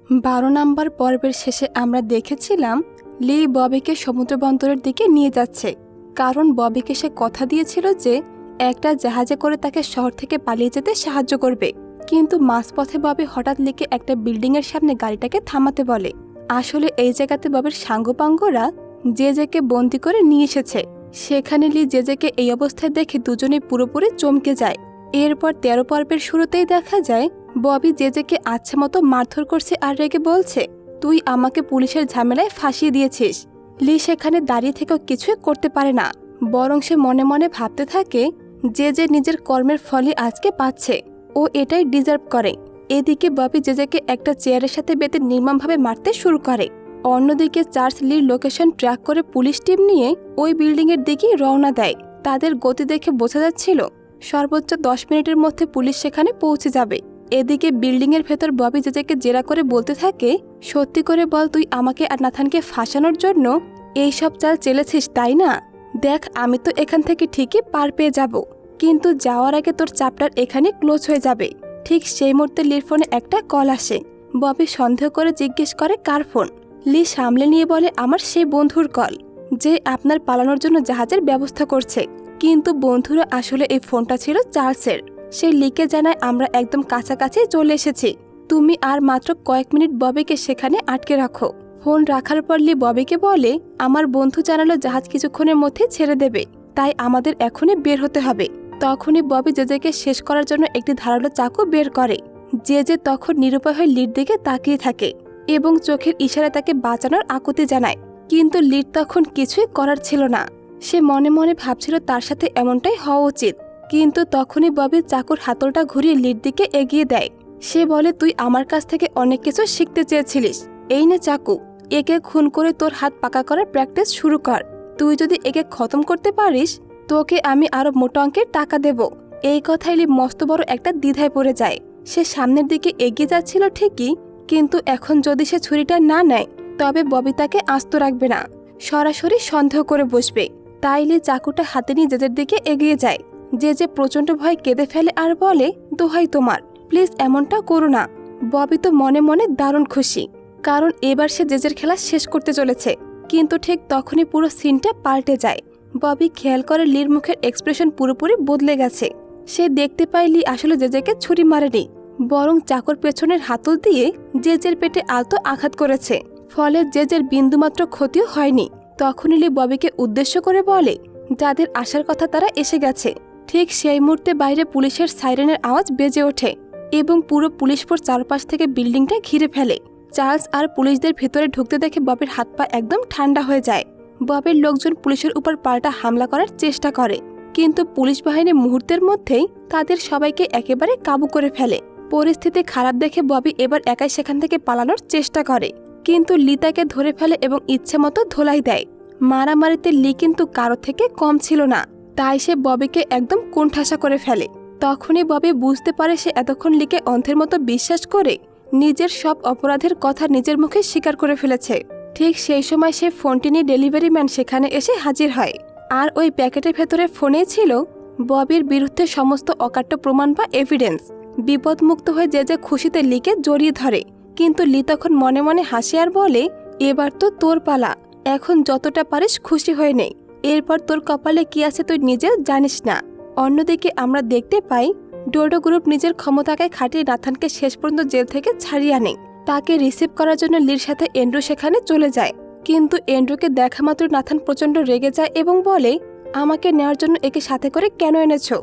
12 নম্বর পর্বের শেষে আমরা দেখেছিলাম লি ববিকে সমুদ্র বন্দরের দিকে নিয়ে যাচ্ছে, কারণ ববিকে সে কথা দিয়েছিল যে একটা জাহাজে করে তাকে শহর থেকে পালিয়ে যেতে সাহায্য করবে। কিন্তু মাঝপথে ববি হঠাৎ লিকে একটা বিল্ডিংয়ের সামনে গাড়িটাকে থামাতে বলে। আসলে এই জায়গাতে ববির সাঙ্গপাঙ্গরা জেজেকে বন্দি করে নিয়ে এসেছে। সেখানে লি জেজেকে এই অবস্থায় দেখে দুজনেই পুরোপুরি চমকে যায়। এরপর 13 পর্বের শুরুতেই দেখা যায় ববি জেজেকে আচ্ছা মতো মারধর করছে আর রেগে বলছে, তুই আমাকে পুলিশের ঝামেলায় ফাঁসিয়ে দিয়েছিস। লি সেখানে দাঁড়িয়ে থেকেও কিছুই করতে পারে না, বরং সে মনে মনে ভাবতে থাকে যে নিজের কর্মের ফলই আজকে পাচ্ছে, ও এটাই ডিজার্ভ করে। এদিকে ববি জেজেকে একটা চেয়ারের সাথে বেঁধে নির্মমভাবে মারতে শুরু করে। অন্যদিকে চার্লস লির লোকেশন ট্র্যাক করে পুলিশ টিম নিয়ে ওই বিল্ডিংয়ের দিকেই রওনা দেয়। তাদের গতি দেখে বোঝা যাচ্ছিল সর্বোচ্চ 10 মিনিটের মধ্যে পুলিশ সেখানে পৌঁছে যাবে। এদিকে বিল্ডিংয়ের ভেতর ববি জেজেকে জেরা করে বলতে থাকে, সত্যি করে বল, তুই আমাকে আর নাথানকে ফাঁসানোর জন্য এইসব চাল চেলেছিস তাই না? দেখ, আমি তো এখান থেকে ঠিকই পার পেয়ে যাব, কিন্তু যাওয়ার আগে তোর চ্যাপ্টার এখানে ক্লোজ হয়ে যাবে। ঠিক সেই মুহূর্তে লির ফোনে একটা কল আসে। ববি সন্দেহ করে জিজ্ঞেস করে কার ফোন। লি সামলে নিয়ে বলে, আমার সেই বন্ধুর কল, যে আপনার পালানোর জন্য জাহাজের ব্যবস্থা করছে। কিন্তু বন্ধুরা আসলে এই ফোনটা ছিল চার্লসের। সে লিকে জানায়, আমরা একদম কাছাকাছি চলে এসেছি, তুমি আর মাত্র কয়েক মিনিট ববিকে সেখানে আটকে রাখো। ফোন রাখার পর লি ববিকে বলে, আমার বন্ধু জানালো জাহাজ কিছুক্ষণের মধ্যে ছেড়ে দেবে, তাই আমাদের এখনই বের হতে হবে। তখনই ববি জেজেকে শেষ করার জন্য একটি ধারালো চাকু বের করে। জেজে তখন নিরুপায় হয়ে লির দিকে তাকিয়ে থাকে এবং চোখের ইশারায় তাকে বাঁচানোর আকুতি জানায়। কিন্তু লির তখন কিছুই করার ছিল না। সে মনে মনে ভাবছিল তার সাথে এমনটাই হওয়া উচিত। কিন্তু তখনই ববি চাকুর হাতলটা ঘুরিয়ে লির দিকে এগিয়ে দেয়। সে বলে, তুই আমার কাছ থেকে অনেক কিছু শিখতে চেয়েছিলিস, এই নে চাকু, একে খুন করে তোর হাত পাকা করার প্র্যাকটিস শুরু কর। তুই যদি একে খতম করতে পারিস, তোকে আমি আরো মোটা অঙ্কের টাকা দেব। এই কথায় লি মস্ত বড় একটা দ্বিধায় পড়ে যায়। সে সামনের দিকে এগিয়ে যাচ্ছিল ঠিকই, কিন্তু এখন যদি সে ছুরিটা না নেয় তবে ববি তাকে আস্ত রাখবে না, সরাসরি সন্দেহ করে বসবে। তাই লি চাকুটা হাতে নিয়ে জেজের দিকে এগিয়ে যায়। জেজে প্রচণ্ড ভয় কেঁদে ফেলে আর বলে, দোহাই তোমার, প্লিজ এমনটা করো না। ববি তো মনে মনে দারুণ খুশি, কারণ এবার সে জেজের খেলা শেষ করতে চলেছে। কিন্তু ঠিক তখনই পুরো সিনটা পাল্টে যায়। ববি খেয়াল করে লির মুখের এক্সপ্রেশন পুরোপুরি বদলে গেছে। সে দেখতে পায় লি আসলে জেজেকে ছুরি মারেনি, বরং চাকুর পেছনের হাতল দিয়ে জেজের পেটে আলতো আঘাত করেছে। ফলে জেজের বিন্দুমাত্র ক্ষতিও হয়নি। তখনই লি ববিকে উদ্দেশ্য করে বলে, যাদের আসার কথা তারা এসে গেছে। ঠিক সেই মুহূর্তে বাইরে পুলিশের সাইরেনের আওয়াজ বেজে ওঠে এবং পুরো পুলিশ ফোর্স চারপাশ থেকে বিল্ডিংটা ঘিরে ফেলে। চার্লস আর পুলিশদের ভেতরে ঢুকতে দেখে ববির হাত পা একদম ঠান্ডা হয়ে যায়। ববির লোকজন পুলিশের উপর পাল্টা হামলা করার চেষ্টা করে, কিন্তু পুলিশ বাহিনী মুহূর্তের মধ্যেই তাদের সবাইকে একেবারে কাবু করে ফেলে। পরিস্থিতি খারাপ দেখে ববি এবার একাই সেখান থেকে পালানোর চেষ্টা করে, কিন্তু লি তাকে ধরে ফেলে এবং ইচ্ছে মতো ধোলাই দেয়। মারামারিতে লি কিন্তু কারো থেকে কম ছিল না, তাই সে ববিকে একদম কোণঠাসা করে ফেলে। তখনই ববি বুঝতে পারে সে এতক্ষণ লিকে অন্ধের মতো বিশ্বাস করে নিজের সব অপরাধের কথা নিজের মুখে স্বীকার করে ফেলেছে। ঠিক সেই সময় সে ফোনটি নিয়ে ডেলিভারি ম্যান সেখানে এসে হাজির হয়, আর ওই প্যাকেটের ভেতরে ফোনেই ছিল ববির বিরুদ্ধে সমস্ত অকাট্য প্রমাণ বা এভিডেন্স। বিপদমুক্ত হয়ে যে খুশিতে লিকে জড়িয়ে ধরে, কিন্তু লি তখন মনে মনে হাসে আর বলে, এবার তো তোর পালা, এখন যতটা পারিস খুশি হয়ে নেই, এরপর তোর কপালে কি আছে তুই নিজেও জানিস না। অন্যদিকে আমরা দেখতে পাই ডোডো গ্রুপ নিজের ক্ষমতাকে খাটিয়ে নাথানকে শেষ পর্যন্ত জেল থেকে ছাড়িয়ে আনে। তাকে রিসিভ করার জন্য লির সাথে এন্ড্রু সেখানে চলে যায়, কিন্তু এন্ড্রুকে দেখা মাত্র নাথান প্রচণ্ড রেগে যায় এবং বলে, আমাকে নেওয়ার জন্য একে সাথে করে কেন এনেছো?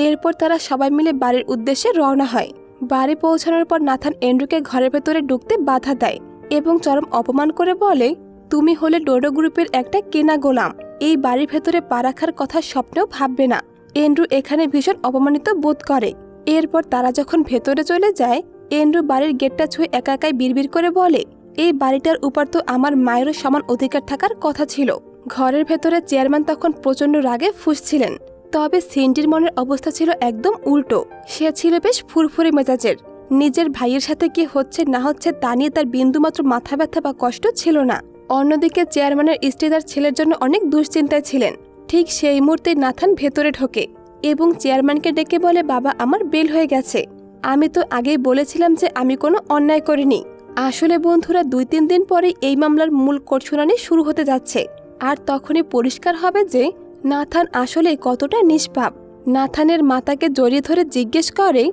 এরপর তারা সবাই মিলে বাড়ির উদ্দেশ্যে রওনা হয়। বাড়ি পৌঁছানোর পর নাথান এন্ড্রুকে ঘরের ভেতরে ঢুকতে বাধা দেয় এবং চরম অপমান করে বলে, তুমি হলে ডোডো গ্রুপের একটা কেনা গোলাম, এই বাড়ির ভেতরে পা রাখার কথা স্বপ্নেও ভাববে না। এন্ড্রু এখানে ভীষণ অপমানিত বোধ করে। এরপর তারা যখন ভেতরে চলে যায়, এন্ড্রু বাড়ির গেটটা ছুঁয়ে একা একাই বিড়বিড় করে বলে, এই বাড়িটার উপর তো আমার মায়েরও সমান অধিকার থাকার কথা ছিল। ঘরের ভেতরে চেয়ারম্যান তখন প্রচণ্ড রাগে ফুঁসছিলেন, তবে সিন্ডির মনের অবস্থা ছিল একদম উল্টো। সে ছিল বেশ ফুরফুরে মেজাজের। নিজের ভাইয়ের সাথে কি হচ্ছে না হচ্ছে তা নিয়ে তার বিন্দুমাত্র মাথা ব্যথা বা কষ্ট ছিল না। অন্যদিকে চেয়ারম্যানের স্ত্রী তার ছেলের জন্য অনেক দুশ্চিন্তায় ছিলেন। ঠিক সেই মুহূর্তে নাথান ভেতরে ঢোকে এবং চেয়ারম্যানকে ডেকে বলে, বাবা, আমার বেল হয়ে গেছে। আমি তো আগেই বলেছিলাম যে আমি কোনো অন্যায় করিনি, আসলে বন্ধুরা 2-3 দিন পরে এই মামলার মূল কোর্ট শুনানি শুরু হতে যাচ্ছে। আর তখনই পরিষ্কার হবে যে নাথান আসলে কতটা নিষ্পাপ। নাথানের মাতাকে জড়িয়ে ধরে জিজ্ঞেস করে,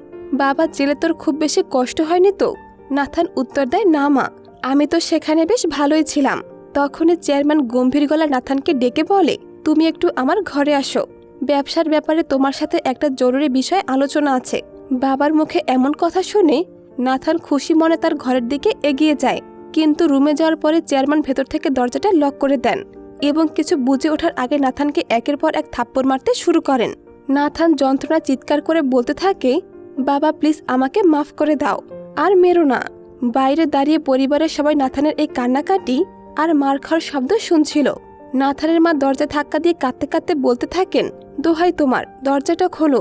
বাবা জেলে তোর খুব বেশি কষ্ট হয়নি তো? নাথান উত্তর দেয়, না মা, আমি তো সেখানে বেশ ভালোই ছিলাম। তখনই চেয়ারম্যান গম্ভীর গলা নাথানকে ডেকে বলে, তুমি একটু আমার ঘরে আসো, ব্যবসার ব্যাপারে তোমার সাথে একটা জরুরি বিষয় আলোচনা আছে। বাবার মুখে এমন কথা শুনে নাথান খুশি মনে তার ঘরের দিকে এগিয়ে যায়। কিন্তু রুমে যাওয়ার পরে চেয়ারম্যান ভেতর থেকে দরজাটা লক করে দেন এবং কিছু বুঝে ওঠার আগে নাথানকে একের পর এক থাপ্পড় মারতে শুরু করেন। নাথান যন্ত্রণা চিৎকার করে বলতে থাকে, বাবা প্লিজ আমাকে মাফ করে দাও, আর মেরো না। বাইরে দাঁড়িয়ে পরিবারের সবাই নাথানের এই কান্নাকাটি আর মার খাওয়ার শব্দ শুনছিল। নাথানের মা দরজা ধাক্কা দিয়ে কাঁদতে কাঁদতে বলতে থাকেন, দোহাই তোমার, দরজাটা খোলো,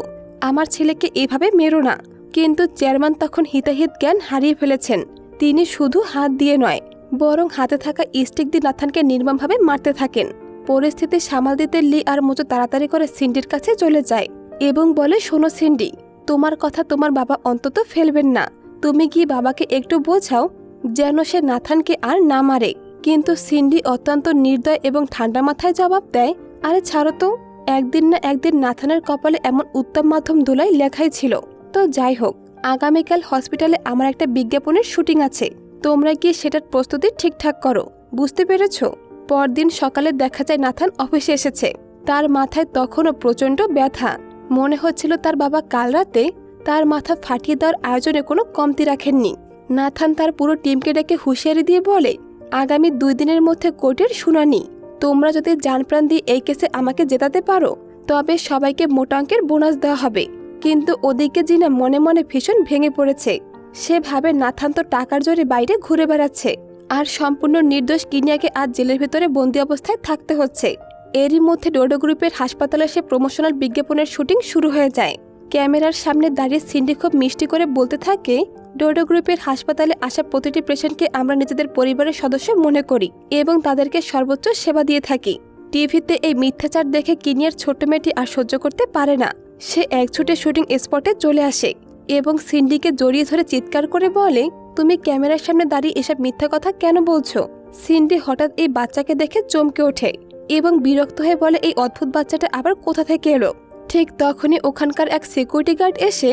আমার ছেলেকে এভাবে মেরো না। কিন্তু চেয়ারম্যান তখন হিতাহিত জ্ঞান হারিয়ে ফেলেছেন। তিনি শুধু হাত দিয়ে নয়, বরং হাতে থাকা স্টিক দিয়ে নাথানকে নির্মমভাবে মারতে থাকেন। পরিস্থিতি সামাল দিতে লি আর মোজো তাড়াতাড়ি করে সিন্ডির কাছে চলে যায় এবং বলে, শোনো সিন্ডি, তোমার কথা তোমার বাবা অন্তত ফেলবেন না। তুমি কি বাবাকে একটু বোঝাও যেন সে নাথানকে আর না মারে। কিন্তু সিন্ডি অত্যন্ত নির্দয় এবং ঠান্ডা মাথায় জবাব দেয়, আরে ছাড়ো তো, একদিন না একদিন নাথানের কপালে এমন উত্তম মাধ্যম ধুলাই লেখাই ছিল। তো যাই হোক, আগামীকাল হসপিটালে আমার একটা বিজ্ঞাপনের শুটিং আছে, তোমরা গিয়ে সেটার প্রস্তুতি ঠিকঠাক করো, বুঝতে পেরেছ? পরদিন সকালে দেখা যায় নাথান অফিসে এসেছে। তার মাথায় তখনও প্রচণ্ড ব্যথা। মনে হচ্ছিল তার বাবা কাল রাতে তার মাথা ফাটিয়ে দেওয়ার আয়োজনে কোনো কমতি রাখেননি। নাথান তার পুরো টিমকে ডেকে হুঁশিয়ারি দিয়ে বলে, আগামী 2 দিনের মধ্যে কোর্টের শুনানি। তোমরা যদি জানপ্রাণ দিয়ে এই কেসে আমাকে জেতাতে পারো তবে সবাইকে মোটা অঙ্কের বোনাস দেওয়া হবে। কিন্তু ওদিকে জিনা মনে মনে ভীষণ ভেঙে পড়েছে। সে ভাবে নাথান তো টাকার জোরে বাইরে ঘুরে বেড়াচ্ছে, আর সম্পূর্ণ নির্দোষ কিনিয়াকে আজ জেলের ভেতরে বন্দি অবস্থায় থাকতে হচ্ছে। এরই মধ্যে ডোডো গ্রুপের হাসপাতালে সে প্রমোশনাল বিজ্ঞাপনের শুটিং শুরু হয়ে যায়। ক্যামেরার সামনে দাঁড়িয়ে সিন্ডি খুব মিষ্টি করে বলতে থাকে, ডোডো গ্রুপের হাসপাতালে আসা প্রতিটি পেশেন্টকে আমরা নিজেদের পরিবারের সদস্য মনে করি এবং তাদেরকে সর্বোচ্চ সেবা দিয়ে থাকি। টিভিতে এই মিথ্যাচার দেখে কিনিয়ার ছোট্ট মেয়েটি আর সহ্য করতে পারে না। সে একছুটে শুটিং স্পটে চলে আসে এবং সিন্ডিকে জড়িয়ে ধরে চিৎকার করে বলে, তুমি ক্যামেরার সামনে দাঁড়িয়ে এসব মিথ্যা কথা কেন বলছো? সিন্ডি হঠাৎ এই বাচ্চাকে দেখে চমকে ওঠে এবং বিরক্ত হয়ে বলে, এই অদ্ভুত বাচ্চাটা আবার কোথা থেকে এলো? ঠিক তখনই ওখানকার এক সিকিউরিটি গার্ড এসে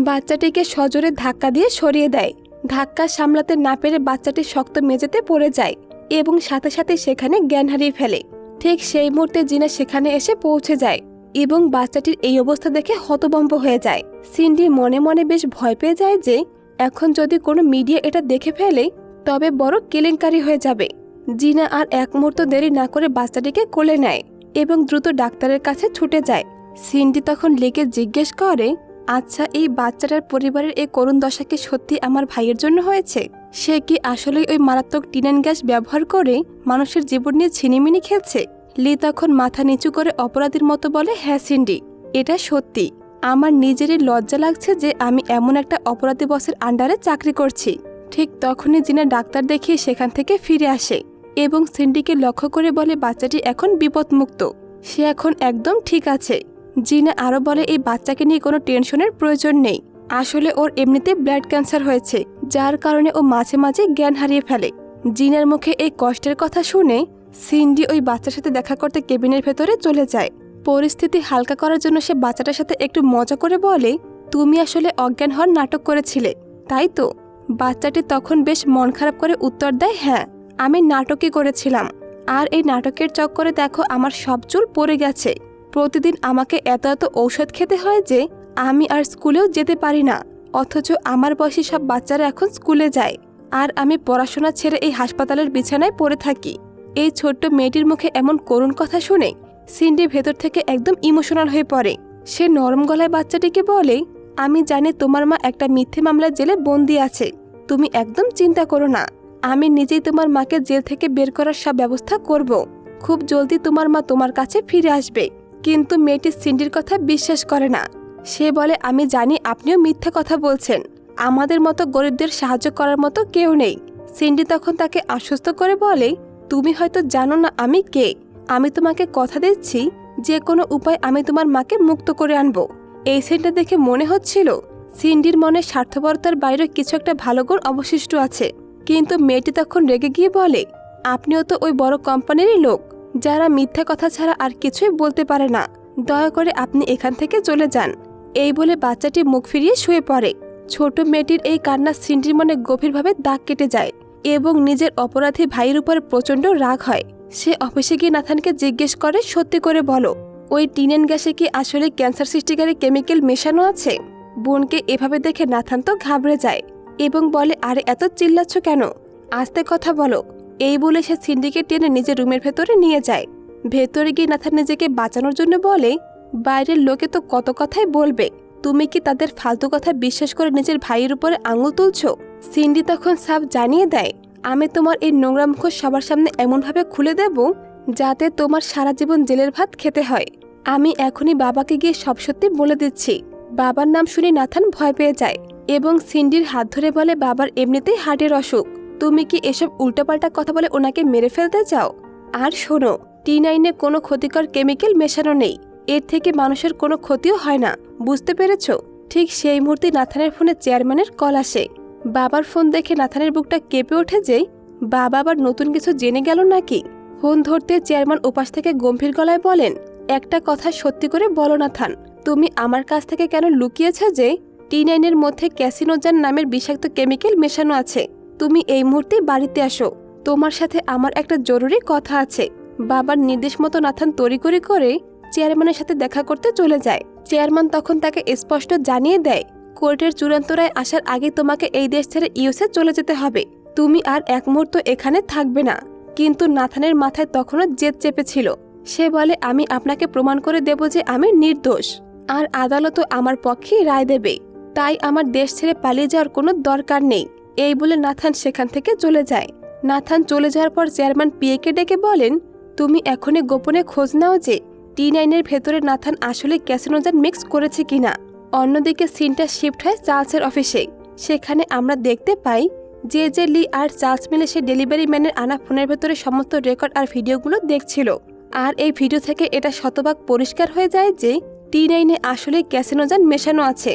বাচ্চাটিকে সজোরে ধাক্কা দিয়ে সরিয়ে দেয়। ধাক্কা সামলাতে না পেরে বাচ্চাটি শক্ত মেঝেতে পড়ে যায় এবং সাথে সাথে সেখানে জ্ঞান হারিয়ে ফেলে। ঠিক সেই মুহূর্তে জিনা সেখানে এসে পৌঁছে যায় এবং বাচ্চাটির এই অবস্থা দেখে হতভম্ব হয়ে যায়। সিন্ডি মনে মনে বেশ ভয় পেয়ে যায় যে এখন যদি কোনো মিডিয়া এটা দেখে ফেলে তবে বড় কেলেঙ্কারি হয়ে যাবে। জিনা আর এক মুহূর্ত দেরি না করে বাচ্চাটিকে কোলে নেয় এবং দ্রুত ডাক্তারের কাছে ছুটে যায়। সিন্ডি তখন লেগে জিজ্ঞেস করে, আচ্ছা, এই বাচ্চাটার পরিবারের এই করুণ দশা কি সত্যি আমার ভাইয়ের জন্য হয়েছে? সে কি আসলেই ওই মারাত্মক টিনেন গ্যাস ব্যবহার করে মানুষের জীবন নিয়ে ছিনিমিনি খেলছে? লি তখন মাথা নিচু করে অপরাধীর মতো বলে, হ্যাঁ সিন্ডি, এটা সত্যি। আমার নিজেরই লজ্জা লাগছে যে আমি এমন একটা অপরাধী বসের আন্ডারে চাকরি করছি। ঠিক তখনই জিনা ডাক্তার দেখিয়ে সেখান থেকে ফিরে আসে এবং সিন্ডিকে লক্ষ্য করে বলে, বাচ্চাটি এখন বিপদমুক্ত, সে এখন একদম ঠিক আছে। জিনা আরও বলে, এই বাচ্চাকে নিয়ে কোনো টেনশনের প্রয়োজন নেই, আসলে ওর এমনিতে ব্লাড ক্যান্সার হয়েছে, যার কারণে ও মাঝে মাঝে জ্ঞান হারিয়ে ফেলে। জিনার মুখে এই কষ্টের কথা শুনে সিন্ডি ওই বাচ্চার সাথে দেখা করতে কেবিনের ভেতরে চলে যায়। পরিস্থিতি হালকা করার জন্য সে বাচ্চাটার সাথে একটু মজা করে বলে, তুমি আসলে অজ্ঞান হওয়ার নাটক করেছিলে, তাই তো? বাচ্চাটি তখন বেশ মন খারাপ করে উত্তর দেয়, হ্যাঁ, আমি নাটকই করেছিলাম, আর এই নাটকের চক্করে দেখো আমার সব চুল পড়ে গেছে। প্রতিদিন আমাকে এত এত ঔষধ খেতে হয় যে আমি আর স্কুলেও যেতে পারি না, অথচ আমার বয়সী সব বাচ্চারা এখন স্কুলে যায় আর আমি পড়াশোনা ছেড়ে এই হাসপাতালের বিছানায় পড়ে থাকি। এই ছোট্ট মেয়েটির মুখে এমন করুণ কথা শুনে সিন্ডি ভেতর থেকে একদম ইমোশনাল হয়ে পড়ে। সে নরম গলায় বাচ্চাটিকে বলে, আমি জানি তোমার মা একটা মিথ্যে মামলায় জেলে বন্দি আছে, তুমি একদম চিন্তা করো না, আমি নিজেই তোমার মাকে জেল থেকে বের করার সব ব্যবস্থা করব। খুব জলদি তোমার মা তোমার কাছে ফিরে আসবে। কিন্তু মেয়েটি সিন্ডির কথা বিশ্বাস করে না। সে বলে, আমি জানি আপনিও মিথ্যা কথা বলছেন, আমাদের মতো গরিবদের সাহায্য করার মতো কেউ নেই। সিন্ডি তখন তাকে আশ্বস্ত করে বলে, তুমি হয়তো জানো না আমি কে, আমি তোমাকে কথা দিচ্ছি যে কোনো উপায় আমি তোমার মাকে মুক্ত করে আনবো। এই সিনটা দেখে মনে হচ্ছিল সিন্ডির মনে স্বার্থপরতার বাইরে কিছু একটা ভালো গুণ অবশিষ্ট আছে। কিন্তু মেয়েটি তখন রেগে গিয়ে বলে, আপনিও তো ওই বড় কোম্পানিরই লোক, যারা মিথ্যা কথা ছাড়া আর কিছুই বলতে পারে না। দয়া করে আপনি এখান থেকে চলে যান। এই বলে বাচ্চাটি মুখ ফিরিয়ে শুয়ে পড়ে। ছোট মেয়েটির এই কান্না সিন্ডির মনে গভীরভাবে দাগ কেটে যায় এবং নিজের অপরাধী ভাইয়ের উপরে প্রচণ্ড রাগ হয়। সে অফিসে গিয়ে নাথানকে জিজ্ঞেস করে, সত্যি করে বলো, ওই টিনেন গ্যাসে কি আসলে ক্যান্সার সৃষ্টিকারী কেমিক্যাল মেশানো আছে? বোনকে এভাবে দেখে নাথান তো ঘাবড়ে যায় এবং বলে, আরে এত চিল্লাচ্ছ কেন, আস্তে কথা বলো। এই বলে সে সিন্ডিকে টেনে নিজের রুমের ভেতরে নিয়ে যায়। ভেতরে গিয়ে নাথান নিজেকে বাঁচানোর জন্য বলে, বাইরের লোকে তো কত কথাই বলবে, তুমি কি তাদের ফালতু কথা বিশ্বাস করে নিজের ভাইয়ের উপরে আঙুল তুলছো? সিন্ডি তখন সাফ জানিয়ে দেয়, আমি তোমার এই নোংরা মুখ সবার সামনে এমনভাবে খুলে দেব যাতে তোমার সারা জীবন জেলের ভাত খেতে হয়। আমি এখনই বাবাকে গিয়ে সব সত্যি বলে দিচ্ছি। বাবার নাম শুনে নাথান ভয় পেয়ে যায় এবং সিন্ডির হাত ধরে বলে, বাবার এমনিতেই হার্টের অসুখ, তুমি কি এসব উল্টাপাল্টা কথা বলে ওনাকে মেরে ফেলতে চাও? আর শোনো, টি9-এ কোনো ক্ষতিকর কেমিক্যাল মেশানো নেই, এর থেকে মানুষের কোনো ক্ষতিও হয় না, বুঝতে পেরেছ? ঠিক সেই মুহূর্তে নাথানের ফোনে চেয়ারম্যানের কল আসে। বাবার ফোন দেখে নাথানের বুকটা কেঁপে ওঠে যে বাবা আবার নতুন কিছু জেনে গেল নাকি। ফোন ধরতে চেয়ারম্যান উপাস থেকে গম্ভীর গলায় বলেন, একটা কথা সত্যি করে বলো নাথান, তুমি আমার কাছ থেকে কেন লুকিয়েছ যে টি9-এর মধ্যে ক্যাসিনোজান নামের বিষাক্ত কেমিক্যাল মেশানো আছে? তুমি এই মুহূর্তে বাড়িতে আসো, তোমার সাথে আমার একটা জরুরি কথা আছে। বাবার নির্দেশ মতো নাথান তড়িঘড়ি করে চেয়ারম্যানের সাথে দেখা করতে চলে যায়। চেয়ারম্যান তখন তাকে স্পষ্ট জানিয়ে দেয়, কোর্টের চূড়ান্ত রায় আসার আগে তোমাকে এই দেশ ছেড়ে ইউএসএ চলে যেতে হবে, তুমি আর এক মুহূর্ত এখানে থাকবে না। কিন্তু নাথানের মাথায় তখনও জেদ চেপেছিল। সে বলে, আমি আপনাকে প্রমাণ করে দেব যে আমি নির্দোষ, আর আদালতও আমার পক্ষেই রায় দেবে, তাই আমার দেশ ছেড়ে পালিয়ে যাওয়ার কোনো দরকার নেই। এই বলে নাথান সেখান থেকে চলে যায়। নাথান চলে যাওয়ার পর চেয়ারম্যান পিএকে ডেকে বলেন, তুমি এখনই গোপনে খোঁজ নাও যে টি9-এর ভেতরে নাথান আসলে ক্যাসিনোজান মিক্স করেছে কিনা। অন্যদিকে সিনটা শিফট হয় চার্লসের অফিসে। সেখানে আমরা দেখতে পাই যে লি আর চার্লস মিলে সে ডেলিভারি ম্যানের আনা ফোনের ভেতরে সমস্ত রেকর্ড আর ভিডিওগুলো দেখছিল। আর এই ভিডিও থেকে এটা শতভাগ পরিষ্কার হয়ে যায় যে টি9-এ আসলে ক্যাসিনোজান মেশানো আছে,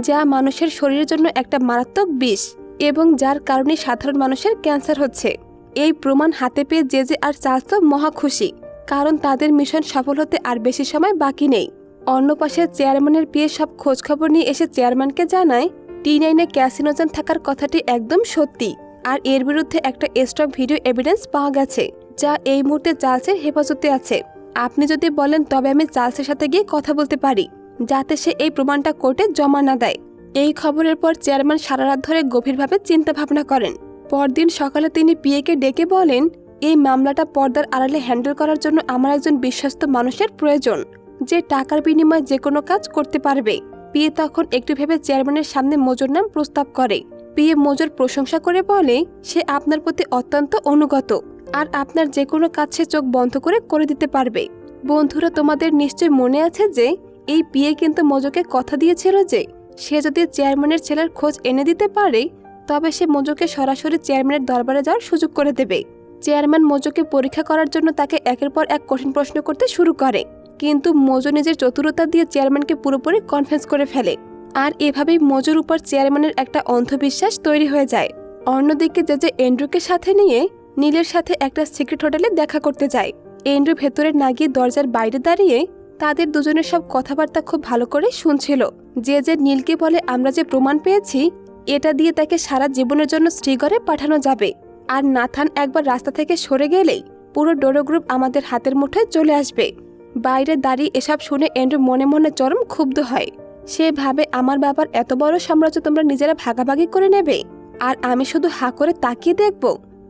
যা মানুষের শরীরের জন্য একটা মারাত্মক বিষ এবং যার কারণে সাধারণ মানুষের ক্যান্সার হচ্ছে। এই প্রমাণ হাতে পেয়ে যে আর চার্লস তো মহা খুশি, কারণ তাদের মিশন সফল হতে আর বেশি সময় বাকি নেই। অন্য পাশে চেয়ারম্যানের পিএ সব খোঁজখবর নিয়ে এসে চেয়ারম্যানকে জানায় টি9-এ ক্যাসিনোজান থাকার কথাটি একদম সত্যি, আর এর বিরুদ্ধে একটা স্ট্রং ভিডিও এভিডেন্স পাওয়া গেছে, যা এই মুহূর্তে চার্লসের হেফাজতে আছে। আপনি যদি বলেন তবে আমি চার্লসের সাথে গিয়ে কথা বলতে পারি, যাতে সে এই প্রমাণটা কোর্টে জমা না দেয়। এই খবরের পর চেয়ারম্যান সারা রাত ধরে গভীরভাবে চিন্তা ভাবনা করেন। পরদিন সকালে তিনি পিএকে ডেকে বলেন, এই মামলাটা পর্দার আড়ালে হ্যান্ডেল করার জন্য আমার একজন বিশ্বস্ত মানুষের প্রয়োজন, যে টাকার বিনিময়ে যে কোনো কাজ করতে পারবে। পিএ তখন একটু ভেবে চেয়ারম্যানের সামনে মোজোর নাম প্রস্তাব করে। পিএ মোজোর প্রশংসা করে বলে, সে আপনার প্রতি অত্যন্ত অনুগত, আর আপনার যে কোনো কাজ সে চোখ বন্ধ করে দিতে পারবে। বন্ধুরা, তোমাদের নিশ্চয় মনে আছে যে এই পিএ কিন্তু মোজোকে কথা দিয়েছিল যে সে যদি চেয়ারম্যানের ছেলের খোঁজ এনে দিতে পারে তবে সে মোজোকে সরাসরি চেয়ারম্যানের দরবারে যাওয়ার সুযোগ করে দেবে। চেয়ারম্যান মোজোকে পরীক্ষা করার জন্য তাকে একের পর এক কঠিন প্রশ্ন করতে শুরু করে, কিন্তু মোজো নিজের চতুরতা দিয়ে চেয়ারম্যানকে পুরোপুরি কনফিউজ করে ফেলে, আর এভাবেই মোজোর উপর চেয়ারম্যানের একটা অন্ধবিশ্বাস তৈরি হয়ে যায়। অন্যদিকে যে এন্ড্রুকে সাথে নিয়ে নীলের সাথে একটা সিক্রেট হোটেলে দেখা করতে যায়। এন্ড্রু ভেতরে না গিয়ে দরজার বাইরে দাঁড়িয়ে তাদের দুজনের সব কথাবার্তা খুব ভালো করে শুনছিল। যে নীলকে বলে, আমরা যে প্রমাণ পেয়েছি এটা দিয়ে তাকে সারা জীবনের জন্য শ্রীগড়ে পাঠানো যাবে, আর নাথান একবার রাস্তা থেকে সরে গেলেই পুরো ডোরো গ্রুপ আমাদের হাতের মুঠোয় চলে আসবে। বাইরে দাঁড়িয়ে এসব শুনে এন্ড্রু মনে মনে চরম ক্ষুব্ধ হয়। সে ভাবে, আমার বাবার এত বড় সাম্রাজ্য তোমরা নিজেরা ভাগাভাগি করে নেবে, আর আমি শুধু হা করে তাকিয়ে দেখব?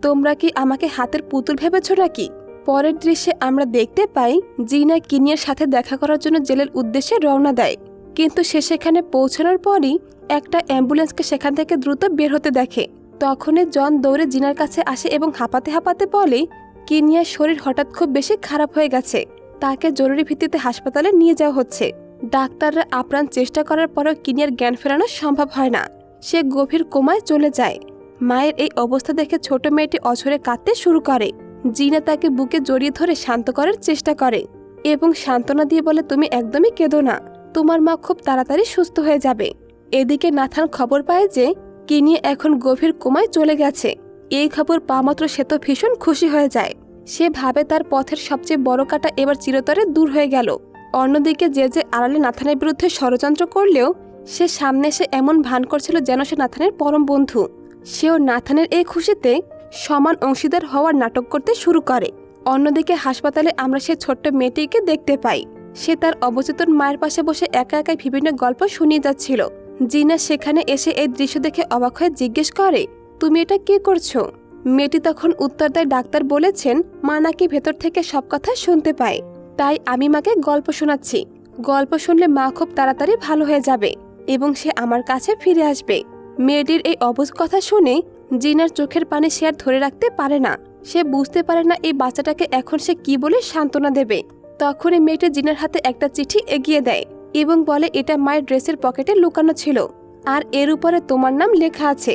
তোমরা কি আমাকে হাতের পুতুল ভেবেছ নাকি? পরের দৃশ্যে আমরা দেখতে পাই জিনা কিনিয়ার সাথে দেখা করার জন্য জেলের উদ্দেশ্যে রওনা দেয়, কিন্তু সে সেখানে পৌঁছানোর পরই একটা অ্যাম্বুলেন্সকে সেখান থেকে দ্রুত বের হতে দেখে। তখনই জন দৌড়ে জিনার কাছে আসে এবং হাঁপাতে হাঁপাতে বলে, কিনিয়ার শরীর হঠাৎ খুব বেশি খারাপ হয়ে গেছে, তাকে জরুরি ভিত্তিতে হাসপাতালে নিয়ে যাওয়া হচ্ছে। ডাক্তাররা আপ্রাণ চেষ্টা করার পরও কিনিয়ার জ্ঞান ফেরানো সম্ভব হয় না, সে গভীর কোমায় চলে যায়। মায়ের এই অবস্থা দেখে ছোট মেয়েটি অঝরে কাঁদতে শুরু করে। জিনা তাকে বুকে জড়িয়ে ধরে শান্ত করার চেষ্টা করে এবং সান্ত্বনা দিয়ে বলে, তুমি একদমই কেঁদো না, তোমার মা খুব তাড়াতাড়ি সুস্থ হয়ে যাবে। এদিকে নাথান খবর পায় যে কিনিয়া এখন গভীর কোমায় চলে গেছে এই খবর পাওয়ামাত্র সে তো ভীষণ খুশি হয়ে যায়। সে ভাবে তার পথের সবচেয়ে বড় কাঁটা এবার চিরতরে দূর হয়ে গেল। অন্যদিকে যে আড়ালে নাথানের বিরুদ্ধে ষড়যন্ত্র করলেও সে সামনে এসে এমন ভান করছিল যেন সে নাথানের পরম বন্ধু। সেও নাথানের এই খুশিতে সমান অংশীদার হওয়ার নাটক করতে শুরু করে। অন্যদিকে হাসপাতালে আমরা সেই ছোট্ট মেয়েটিকে দেখতে পাই। সে তার অবচেতন মায়ের পাশে বসে একা একাই বিভিন্ন গল্প শুনিয়ে যাচ্ছিল। জিনা সেখানে এসে এই দৃশ্য দেখে অবাক হয়ে জিজ্ঞেস করে, তুমি এটা কি করছো? মেয়েটি তখন উত্তর দেয়, ডাক্তার বলেছেন মা নাকি ভেতর থেকে সব কথা শুনতে পায়, তাই আমি মাকে গল্প শোনাচ্ছি। গল্প শুনলে মা খুব তাড়াতাড়ি ভালো হয়ে যাবে এবং সে আমার কাছে ফিরে আসবে। মেয়েটির এই অবুঝ কথা শুনে জিনার চোখের পানি সে আর ধরে রাখতে পারে না। সে বুঝতে পারে না এই বাচ্চাটাকে এখন সে কি বলে সান্ত্বনা দেবে। তখনই মেয়েটি জিনার হাতে একটা চিঠি এগিয়ে দেয় এবং বলে, এটা মায়ের ড্রেসের পকেটে লুকানো ছিল আর এর উপরে তোমার নাম লেখা আছে।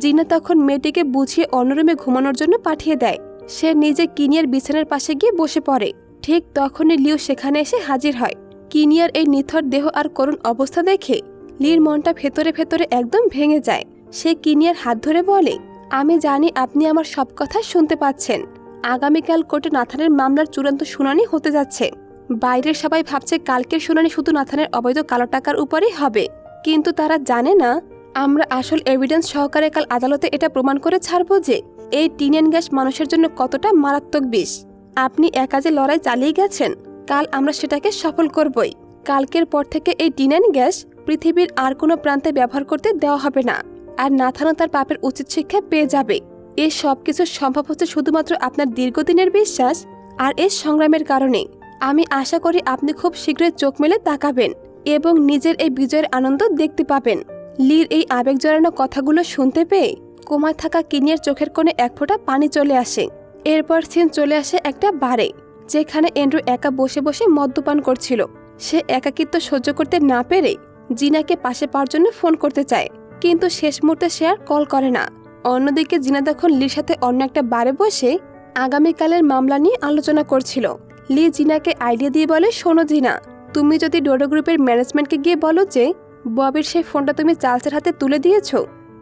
জিনা তখন মেয়েটিকে বুঝিয়ে অন্য রুমে ঘুমানোর জন্য পাঠিয়ে দেয়। সে নিজে কিনিয়ার বিছানার পাশে গিয়ে বসে পড়ে। ঠিক তখনই লিও সেখানে এসে হাজির হয়। কিনিয়ার এই নিথর দেহ আর করুণ অবস্থা দেখে লির মনটা ভেতরে ভেতরে একদম ভেঙে যায়। সে কিনিয়ার হাত ধরে বলে, আমি জানি আপনি আমার সব কথা শুনতে পাচ্ছেন। আগামীকাল কোর্টে নাথানের মামলার চূড়ান্ত শুনানি হতে যাচ্ছে। বাইরের সবাই ভাবছে কালকের শুনানি শুধু নাথানের অবৈধ কালো টাকার উপরেই হবে, কিন্তু তারা জানে না আমরা আসল এভিডেন্স সহকারে কাল আদালতে এটা প্রমাণ করে ছাড়বো যে এই টিনেন গ্যাস মানুষের জন্য কতটা মারাত্মক বিষ। আপনি একা যে লড়াই চালিয়ে গেছেন, কাল আমরা সেটাকে সফল করবই। কালকের পর থেকে এই টিনেন গ্যাস পৃথিবীর আর কোনো প্রান্তে ব্যবহার করতে দেওয়া হবে না, আর নাথানও তার পাপের উচিত শিক্ষা পেয়ে যাবে। এই সব কিছু সম্ভব হচ্ছে শুধুমাত্র আপনার দীর্ঘদিনের বিশ্বাস আর এর সংগ্রামের কারণে। আমি আশা করি আপনি খুব শীঘ্রই চোখ মেলে তাকাবেন এবং নিজের এই বিজয়ের আনন্দ দেখতে পাবেন। লির এই আবেগ জড়ানো কথাগুলো শুনতে পেয়ে কোমায় থাকা কিনিয়ার চোখের কোণে এক ফোঁটা পানি চলে আসে। এরপর সিন চলে আসে একটা বারে, যেখানে এন্ড্রু একা বসে বসে মদ্যপান করছিল। সে একাকিত্ব সহ্য করতে না পেরে জিনাকে পাশে পাওয়ার জন্য ফোন করতে চায়, কিন্তু শেষ মুহূর্তে সে আর কল করে না। অন্যদিকে জিনা তখন লির সাথে অন্য একটা বারে বসে আগামীকালের মামলা নিয়ে আলোচনা করছিল। লি জিনাকে আইডিয়া দিয়ে বলে, শোনো জিনা, তুমি যদি ডোডো গ্রুপের ম্যানেজমেন্টকে গিয়ে বলো যে ববির সেই ফোনটা তুমি চার্লসের হাতে তুলে দিয়েছ,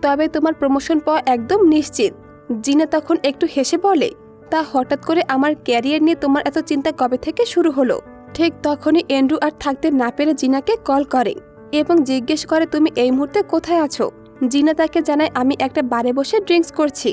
তবে তোমার প্রমোশন পাওয়া একদম নিশ্চিত। জিনা তখন একটু হেসে বলে, তা হঠাৎ করে আমার ক্যারিয়ার নিয়ে তোমার এত চিন্তা কবে থেকে শুরু হলো? ঠিক তখনই এন্ড্রু আর থাকতে না পেরে জিনাকে কল করে এবং জিজ্ঞেস করে, তুমি এই মুহূর্তে কোথায় আছো? জিনা তাকে জানায়, আমি একটা বারে বসে ড্রিঙ্কস করছি।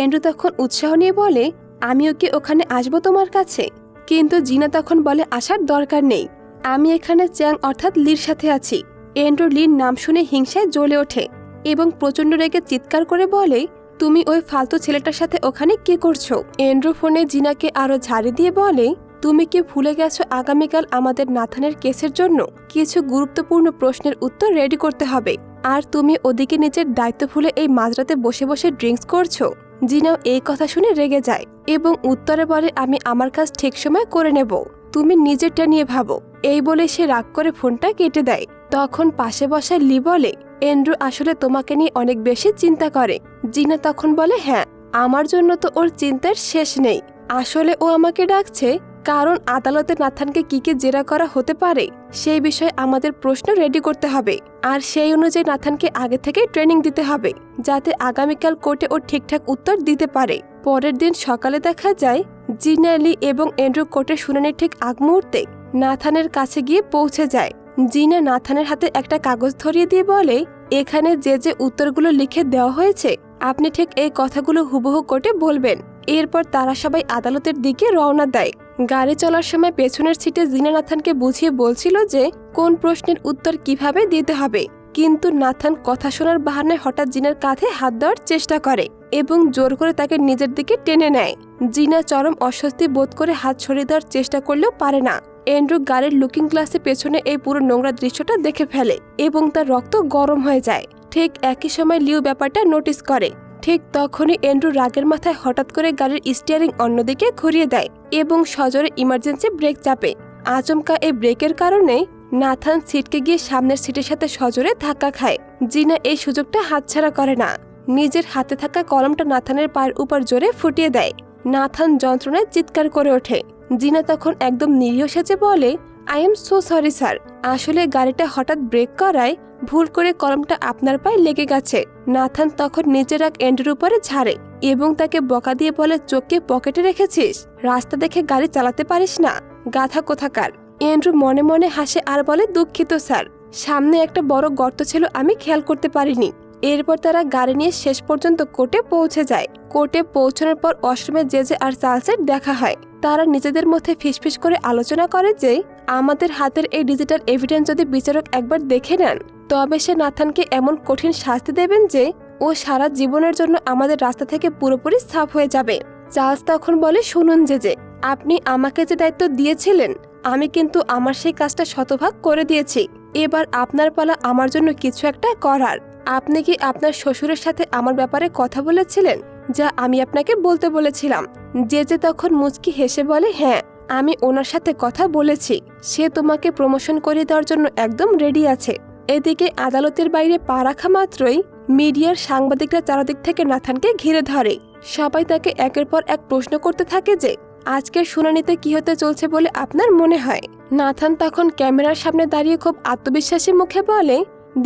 এন্ড্রু তখন উৎসাহ নিয়ে বলে, আমিও কি ওখানে আসবো তোমার কাছে? কিন্তু জিনা তখন বলে, আসার দরকার নেই, আমি এখানে চ্যাং অর্থাৎ লির সাথে আছি। এন্ড্রু লির নাম শুনে হিংসায় জ্বলে ওঠে এবং প্রচণ্ড রেগে চিৎকার করে বলে, তুমি ওই ফালতু ছেলেটার সাথে ওখানে কি করছো? এন্ড্রু ফোনে জিনাকে আরো ঝাড়ি দিয়ে বলে, তুমি কি ভুলে গেছো আগামীকাল আমাদের নাথানের কেসের জন্য কিছু গুরুত্বপূর্ণ প্রশ্নের উত্তর রেডি করতে হবে, আর তুমি ওদিকে নিজের দায়িত্ব ভুলে এই মাঝরাতে বসে বসে ড্রিঙ্কস করছো? জিনাও এই কথা শুনে রেগে যায় এবং উত্তরে বলে, আমি আমার কাজ ঠিক সময় করে নেব, তুমি নিজেরটা নিয়ে ভাবো। এই বলে সে রাগ করে ফোনটা কেটে দেয়। তখন পাশে বসা লি বলে, এন্ড্রু আসলে তোমাকে নিয়ে অনেক বেশি চিন্তা করে। জিনা তখন বলে, হ্যাঁ, আমার জন্য তো ওর চিন্তার শেষ নেই। আসলে ও আমাকে ডাকছে কারণ আদালতে নাথানকে কি কি জেরা করা হতে পারে সেই বিষয়ে আমাদের প্রশ্ন রেডি করতে হবে, আর সেই অনুযায়ী নাথানকে আগে থেকে ট্রেনিং দিতে হবে যাতে আগামীকাল কোর্টে ও ঠিকঠাক উত্তর দিতে পারে। পরের দিন সকালে দেখা যায় জিনা, লি এবং এন্ড্রু কোর্টের শুনানির ঠিক আগ মুহূর্তে নাথানের কাছে গিয়ে পৌঁছে যায়। জিনা নাথানের হাতে একটা কাগজ ধরিয়ে দিয়ে বলে, এখানে যে উত্তরগুলো লিখে দেওয়া হয়েছে আপনি ঠিক এই কথাগুলো হুবহু কোর্টে বলবেন। এরপর তারা সবাই আদালতের দিকে রওনা দেয়। গাড়ি চলার সময় পেছনের সিটে জিনা নাথানকে বুঝিয়ে বলছিল যে কোন প্রশ্নের উত্তর কিভাবে দিতে হবে, কিন্তু নাথান কথা শোনার বাহানায় হঠাৎ জিনার কাঁধে হাত দেওয়ার চেষ্টা করে এবং জোর করে তাকে নিজের দিকে টেনে নেয়। জিনা চরম অস্বস্তি বোধ করে হাত সরিয়ে দেওয়ার চেষ্টা করলেও পারে না। এন্ড্রু গাড়ির লুকিং গ্লাসে পেছনে এই পুরো নোংরা দৃশ্যটা দেখে ফেলে এবং তার রক্ত গরম হয়ে যায়। ঠিক একই সময় লিও ব্যাপারটা নোটিস করে। ঠিক তখনই এন্ড্রু রাগের মাথায় হঠাৎ করে গাড়ির স্টিয়ারিং অন্যদিকে ঘুরিয়ে দেয় এবং সজোরে ইমার্জেন্সি ব্রেক চাপে। আচমকা এই ব্রেকের কারণে নাথান সিটকে গিয়ে সামনের সিটের সাথে সজোরে ধাক্কা খায়। জিনা এই সুযোগটা হাতছাড়া করে না, নিজের হাতে থাকা কলমটা নাথানের পায়ের উপর জোরে ফুটিয়ে দেয়। নাথান যন্ত্রণায় চিৎকার করে ওঠে। জিনা তখন একদম নিরীহ সেজে বলে, I am so sorry sir, আসলে গাড়িটা হঠাৎ ব্রেক করায় ভুল করে কলমটা আপনার পায়ে লেগে গেছে। নাথান তখন নিজের রাগ এন্ড্রুর উপরে ঝাড়ে এবং তাকে বকা দিয়ে বলে চোখকে পকেটে রেখেছিস, রাস্তা দেখে গাড়ি চালাতে পারিস না, গাধা কোথাকার। অ্যান্ড্রু মনে মনে হাসে আর বলে দুঃখিত স্যার, সামনে একটা বড় গর্ত ছিল, আমি খেয়াল করতে পারিনি। এরপর তারা গাড়ি নিয়ে শেষ পর্যন্ত কোর্টে পৌঁছে যায়। কোর্টে পৌঁছানোর পর অশ্রমে জেজে আর চার্লসের দেখা হয়। তারা নিজেদের মধ্যে ফিসফিস করে আলোচনা করে যে আমাদের হাতের এই ডিজিটাল এভিডেন্স যদি বিচারক একবার দেখে নেন, তবে সে নাথানকে এমন কঠিন শাস্তি দেবেন যে ও সারা জীবনের জন্য আমাদের রাস্তা থেকে পুরোপুরি সাফ হয়ে যাবে। চার্লস তখন বলে, শুনুন জেজে, আপনি আমাকে যে দায়িত্ব দিয়েছিলেন আমি কিন্তু আমার সেই কাজটা শতভাগ করে দিয়েছি। এবার আপনার পালা আমার জন্য কিছু একটা করার। আপনি কি আপনার শ্বশুরের সাথে আমার ব্যাপারে কথা বলেছিলেন, যা আমি আপনাকে বলতে বলেছিলাম? জেজে তখন মুচকি হেসে বলে, হ্যাঁ, আমি ওনার সাথে কথা বলেছি। সে তোমাকে প্রমোশন করিয়ে দেওয়ার জন্য একদম রেডি আছে। এদিকে আদালতের বাইরে পা রাখা মাত্রই মিডিয়ার সাংবাদিকরা চারদিক থেকে নাথানকে ঘিরে ধরে। সবাই তাকে একের পর এক প্রশ্ন করতে থাকে যে আজকের শুনানিতে কি হতে চলছে বলে আপনার মনে হয়। নাথান তখন ক্যামেরার সামনে দাঁড়িয়ে খুব আত্মবিশ্বাসী মুখে বলে,